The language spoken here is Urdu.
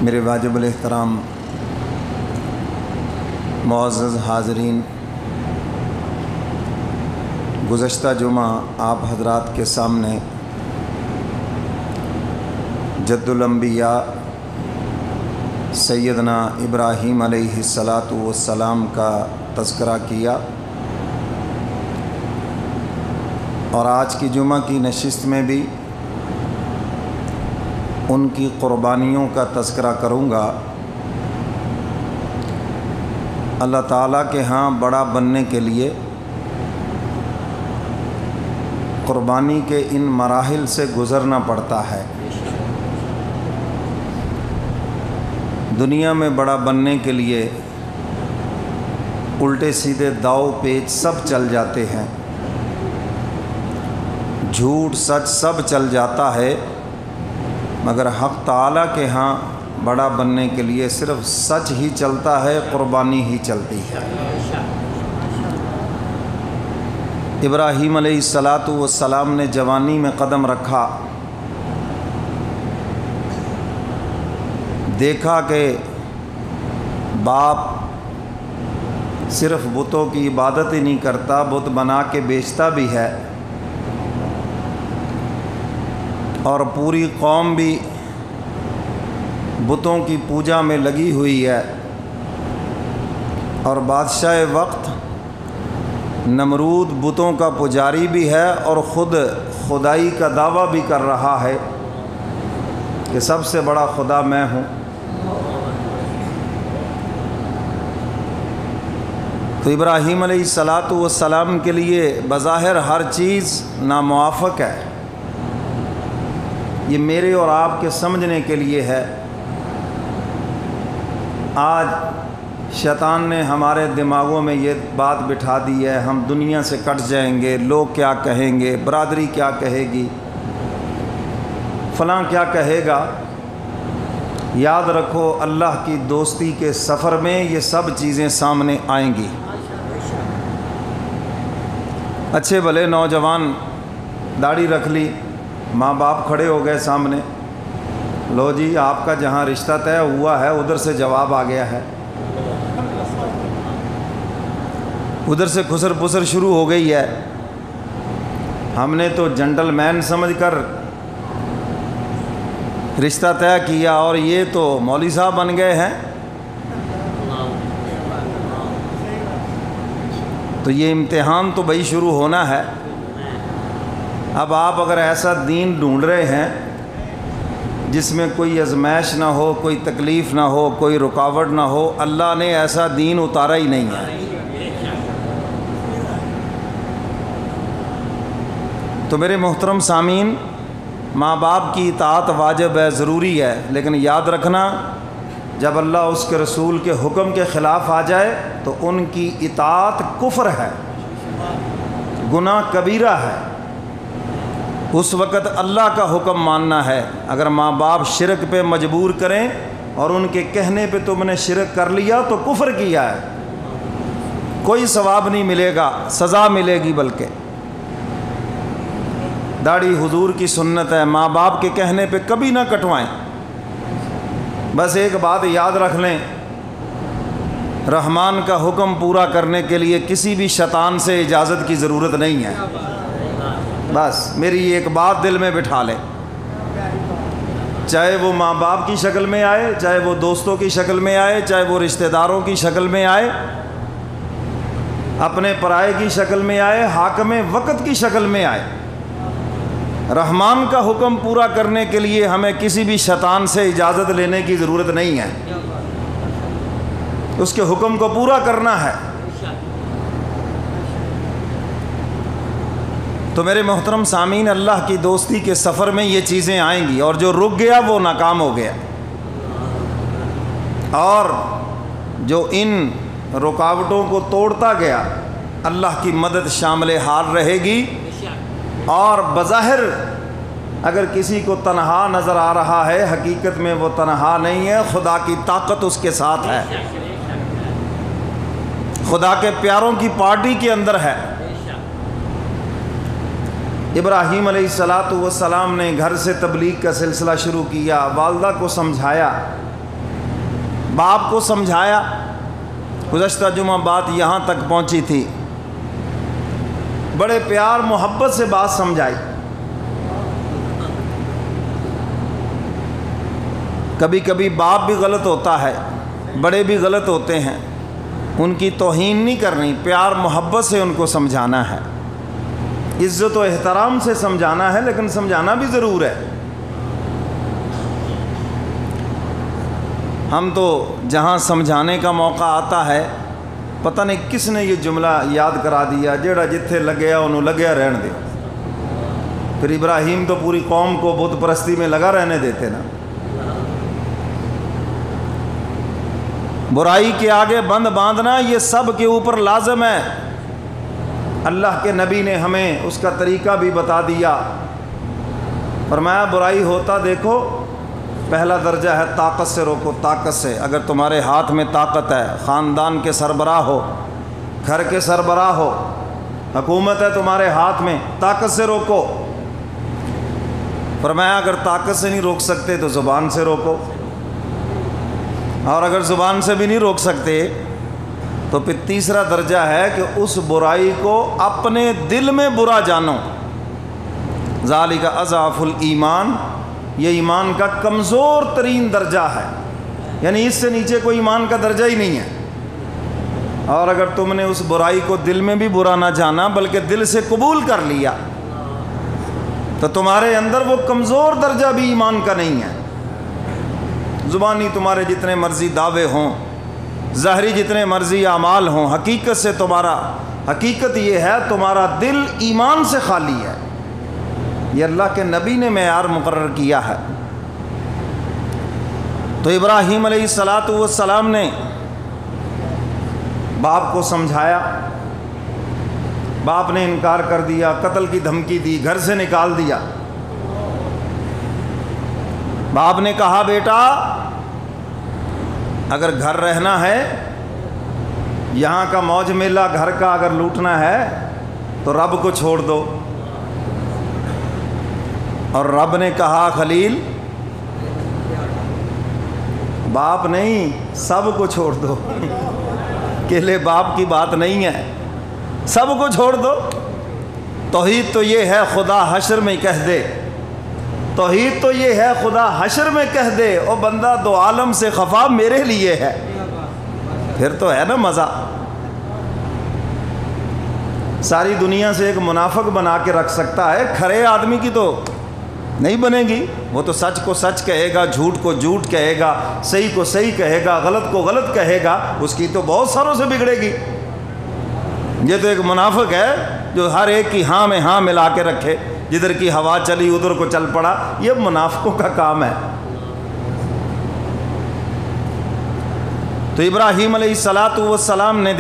میرے واجب الاحترام معزز حاضرین، گزشتہ جمعہ آپ حضرات کے سامنے جد الانبیاء سیدنا ابراہیم علیہ السلام کا تذکرہ کیا، اور آج کی جمعہ کی نشست میں بھی ان کی قربانیوں کا تذکرہ کروں گا۔ اللہ تعالیٰ کے ہاں بڑا بننے کے لیے قربانی کے ان مراحل سے گزرنا پڑتا ہے۔ دنیا میں بڑا بننے کے لیے الٹے سیدھے داؤ پیچ سب چل جاتے ہیں، جھوٹ سچ سب چل جاتا ہے، مگر حق تعالیٰ کے ہاں بڑا بننے کے لیے صرف سچ ہی چلتا ہے، قربانی ہی چلتی ہے۔ ابراہیم علیہ السلام نے جوانی میں قدم رکھا، دیکھا کہ باپ صرف بتوں کی عبادت ہی نہیں کرتا، بت بنا کے بیچتا بھی ہے، اور پوری قوم بھی بتوں کی پوجا میں لگی ہوئی ہے، اور بادشاہ وقت نمرود بتوں کا پجاری بھی ہے اور خود خدائی کا دعویٰ بھی کر رہا ہے کہ سب سے بڑا خدا میں ہوں۔ تو ابراہیم علیہ السلام کے لیے بظاہر ہر چیز ناموافق ہے، یہ میرے اور آپ کے سمجھنے کے لیے ہے۔ آج شیطان نے ہمارے دماغوں میں یہ بات بٹھا دی ہے، ہم دنیا سے کٹ جائیں گے، لوگ کیا کہیں گے، برادری کیا کہے گی، فلاں کیا کہے گا۔ یاد رکھو، اللہ کی دوستی کے سفر میں یہ سب چیزیں سامنے آئیں گی۔ اچھے بھلے نوجوان داڑھی رکھ لی، ماں باپ کھڑے ہو گئے سامنے، لو جی آپ کا جہاں رشتہ طے ہوا ہے ادھر سے جواب آ گیا ہے، ادھر سے خسر پسر شروع ہو گئی ہے۔ ہم نے تو جنٹل مین سمجھ کر رشتہ طے کیا اور یہ تو مولوی صاحب بن گئے ہیں۔ تو یہ امتحان تو بھائی شروع ہونا ہے۔ اب آپ اگر ایسا دین ڈھونڈ رہے ہیں جس میں کوئی آزمائش نہ ہو، کوئی تکلیف نہ ہو، کوئی رکاوٹ نہ ہو، اللہ نے ایسا دین اتارا ہی نہیں ہے۔ تو میرے محترم سامعین، ماں باپ کی اطاعت واجب ہے، ضروری ہے، لیکن یاد رکھنا جب اللہ اس کے رسول کے حکم کے خلاف آ جائے تو ان کی اطاعت کفر ہے، گناہ کبیرہ ہے۔ اس وقت اللہ کا حکم ماننا ہے۔ اگر ماں باپ شرک پہ مجبور کریں اور ان کے کہنے پہ تم نے شرک کر لیا تو کفر کیا ہے، کوئی ثواب نہیں ملے گا، سزا ملے گی۔ بلکہ داڑھی حضور کی سنت ہے، ماں باپ کے کہنے پہ کبھی نہ کٹوائیں۔ بس ایک بات یاد رکھ لیں، رحمان کا حکم پورا کرنے کے لیے کسی بھی شیطان سے اجازت کی ضرورت نہیں ہے۔ بس میری ایک بات دل میں بٹھا لیں، چاہے وہ ماں باپ کی شکل میں آئے، چاہے وہ دوستوں کی شکل میں آئے، چاہے وہ رشتہ داروں کی شکل میں آئے، اپنے پرائے کی شکل میں آئے، حاکم وقت کی شکل میں آئے، رحمان کا حکم پورا کرنے کے لیے ہمیں کسی بھی شیطان سے اجازت لینے کی ضرورت نہیں ہے، اس کے حکم کو پورا کرنا ہے۔ تو میرے محترم سامعین، اللہ کی دوستی کے سفر میں یہ چیزیں آئیں گی، اور جو رک گیا وہ ناکام ہو گیا، اور جو ان رکاوٹوں کو توڑتا گیا اللہ کی مدد شامل حال رہے گی۔ اور بظاہر اگر کسی کو تنہا نظر آ رہا ہے، حقیقت میں وہ تنہا نہیں ہے، خدا کی طاقت اس کے ساتھ ہے، خدا کے پیاروں کی پارٹی کے اندر ہے۔ ابراہیم علیہ السلام نے گھر سے تبلیغ کا سلسلہ شروع کیا، والدہ کو سمجھایا باپ کو سمجھایا. گزشتہ جمعہ بات یہاں تک پہنچی تھی. بڑے پیار محبت سے بات سمجھائی. کبھی کبھی باپ بھی غلط ہوتا ہے, بڑے بھی غلط ہوتے ہیں, ان کی توہین نہیں کرنی, پیار محبت سے ان کو سمجھانا ہے, عزت و احترام سے سمجھانا ہے, لیکن سمجھانا بھی ضرور ہے. ہم تو جہاں سمجھانے کا موقع آتا ہے, پتہ نہیں کس نے یہ جملہ یاد کرا دیا, جیڑا جتھے لگیا انہوں لگیا رہن دے. پھر ابراہیم تو پوری قوم کو بت پرستی میں لگا رہنے دیتے نا. برائی کے آگے بند باندھنا یہ سب کے اوپر لازم ہے. اللہ کے نبی نے ہمیں اس کا طریقہ بھی بتا دیا. فرمایا برائی ہوتا دیکھو, پہلا درجہ ہے طاقت سے روکو, طاقت سے. اگر تمہارے ہاتھ میں طاقت ہے, خاندان کے سربراہ ہو, گھر کے سربراہ ہو, حکومت ہے تمہارے ہاتھ میں, طاقت سے روکو. فرمایا اگر طاقت سے نہیں روک سکتے تو زبان سے روکو, اور اگر زبان سے بھی نہیں روک سکتے تو پھر تیسرا درجہ ہے کہ اس برائی کو اپنے دل میں برا جانو. ذالک اضعف الایمان, یہ ایمان کا کمزور ترین درجہ ہے, یعنی اس سے نیچے کوئی ایمان کا درجہ ہی نہیں ہے. اور اگر تم نے اس برائی کو دل میں بھی برا نہ جانا بلکہ دل سے قبول کر لیا تو تمہارے اندر وہ کمزور درجہ بھی ایمان کا نہیں ہے. زبانی تمہارے جتنے مرضی دعوے ہوں, ظاہری جتنے مرضی اعمال ہوں, حقیقت سے حقیقت یہ ہے تمہارا دل ایمان سے خالی ہے. یہ اللہ کے نبی نے معیار مقرر کیا ہے. تو ابراہیم علیہ السلام نے باپ کو سمجھایا, باپ نے انکار کر دیا, قتل کی دھمکی دی, گھر سے نکال دیا. باپ نے کہا بیٹا اگر گھر رہنا ہے, یہاں کا موج میلہ گھر کا اگر لوٹنا ہے تو رب کو چھوڑ دو. اور رب نے کہا خلیل باپ نہیں, سب کو چھوڑ دو. اکیلے باپ کی بات نہیں ہے, سب کو چھوڑ دو. توحید تو یہ ہے خدا حشر میں کہہ دے, توحید تو یہ ہے خدا حشر میں کہہ دے, او بندہ دو عالم سے خفا میرے لیے ہے. پھر تو ہے نا مزہ. ساری دنیا سے ایک منافق بنا کے رکھ سکتا ہے, کھرے آدمی کی تو نہیں بنے گی. وہ تو سچ کو سچ کہے گا, جھوٹ کو جھوٹ کہے گا, صحیح کو صحیح کہے گا, غلط کو غلط کہے گا. اس کی تو بہت ساروں سے بگڑے گی. یہ تو ایک منافق ہے جو ہر ایک کی ہاں میں ہاں ملا کے رکھے, جدھر کی ہوا چلی ادھر کو چل پڑا. یہ منافقوں کا کام ہے. تو ابراہیم علیہ السلام نے